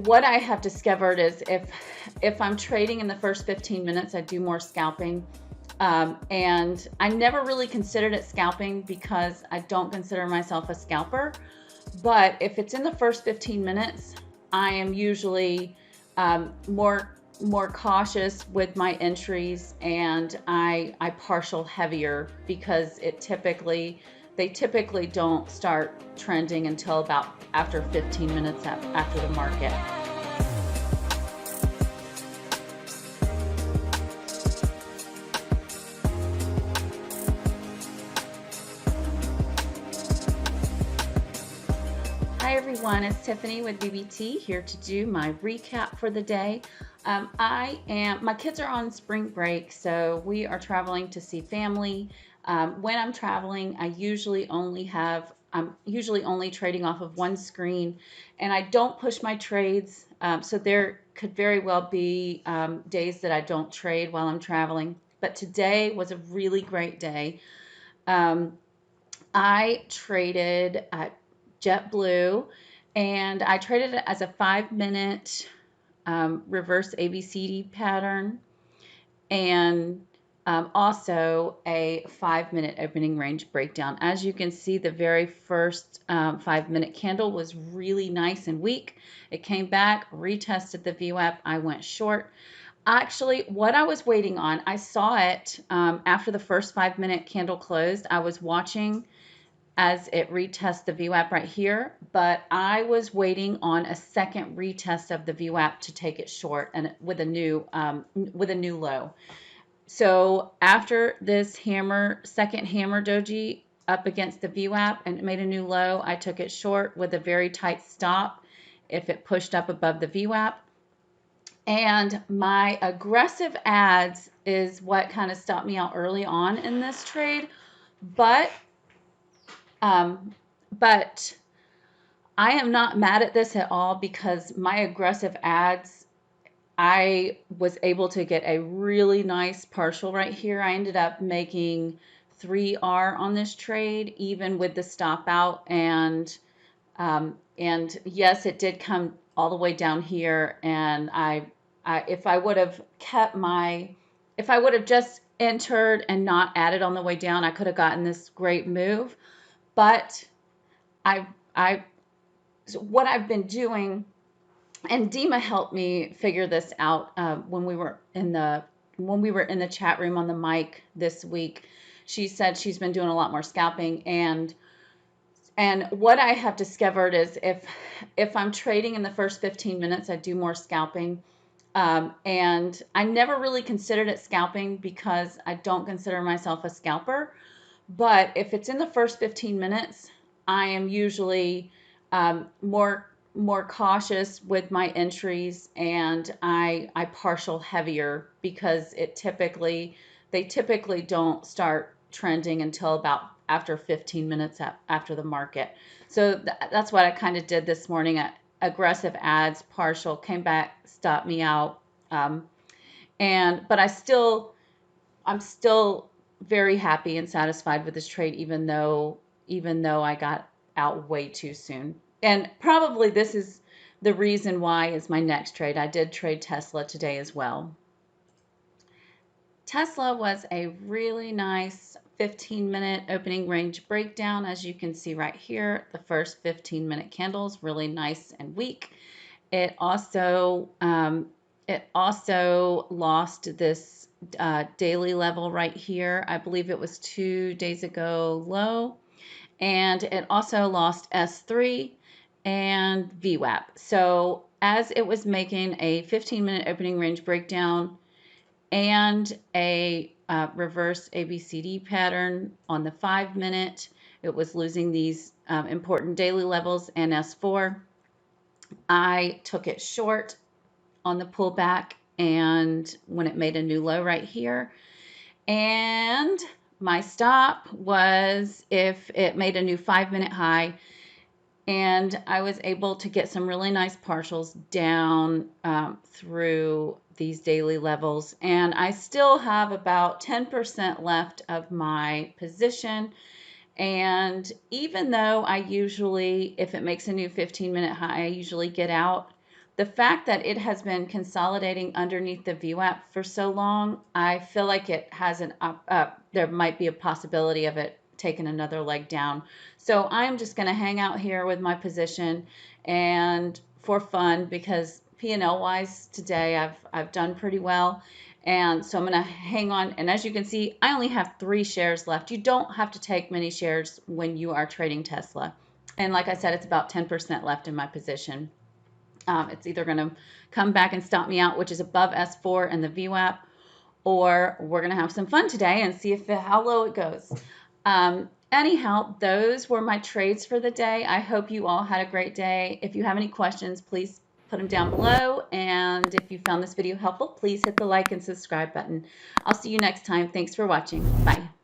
What I have discovered is if I'm trading in the first 15 minutes, I do more scalping. And I never really considered it scalping because I don't consider myself a scalper. But if it's in the first 15 minutes, I am usually more cautious with my entries, and I partial heavier because they typically don't start trending until about after 15 minutes after the market. Hi everyone, it's Tiffany with BBT here to do my recap for the day. My kids are on spring break, so we are traveling to see family. When I'm traveling, I'm usually only trading off of one screen, and I don't push my trades. So there could very well be days that I don't trade while I'm traveling. But today was a really great day. I traded at JetBlue, and I traded it as a 5-minute reverse ABCD pattern, and also a 5-minute opening range breakdown. As you can see, the very first 5-minute candle was really nice and weak. It came back, retested the VWAP. I went short. Actually, what I was waiting on, I saw it after the first 5-minute candle closed. I was watching as it retests the VWAP right here, but I was waiting on a second retest of the VWAP to take it short and with a new low. So after this second hammer doji up against the VWAP and it made a new low, I took it short with a very tight stop if it pushed up above the VWAP. And my aggressive ads is what kind of stopped me out early on in this trade. But I am not mad at this at all because my aggressive ads, I was able to get a really nice partial right here. I ended up making 3R on this trade, even with the stop out. And yes, it did come all the way down here. And if I would have just entered and not added on the way down, I could have gotten this great move. But what I've been doing, and Dima helped me figure this out when we were in the chat room on the mic this week. She said she's been doing a lot more scalping, and what I have discovered is if I'm trading in the first 15 minutes, I do more scalping. And I never really considered it scalping because I don't consider myself a scalper. But if it's in the first 15 minutes, I am usually more cautious with my entries, and I partial heavier because they typically don't start trending until about after 15 minutes after the market. So that's what I kind of did this morning. Aggressive ads, partial, came back, stopped me out. But I'm still very happy and satisfied with this trade, even though I got out way too soon. And probably this is the reason why is my next trade. I did trade Tesla today as well. Tesla was a really nice 15-minute opening range breakdown. As you can see right here, the first 15-minute candles really nice and weak. It also lost this daily level right here. I believe it was 2 days ago low, and it also lost S3 and VWAP. So as it was making a 15-minute opening range breakdown and a reverse ABCD pattern on the 5-minute, it was losing these important daily levels and S4. I took it short on the pullback and when it made a new low right here. And my stop was if it made a new 5-minute high, and I was able to get some really nice partials down through these daily levels. And I still have about 10% left of my position. And even though I usually, if it makes a new 15-minute high, I usually get out. the fact that it has been consolidating underneath the VWAP for so long, I feel like it has there might be a possibility of it taking another leg down. So I'm just going to hang out here with my position and for fun, because P&L wise today I've done pretty well. And so I'm going to hang on. And as you can see, I only have 3 shares left. You don't have to take many shares when you are trading Tesla. And like I said, it's about 10% left in my position. It's either going to come back and stop me out, which is above S4 and the VWAP, or we're going to have some fun today and see how low it goes. Anyhow, those were my trades for the day. I hope you all had a great day. If you have any questions, please put them down below. And if you found this video helpful, please hit the like and subscribe button. I'll see you next time. Thanks for watching. Bye.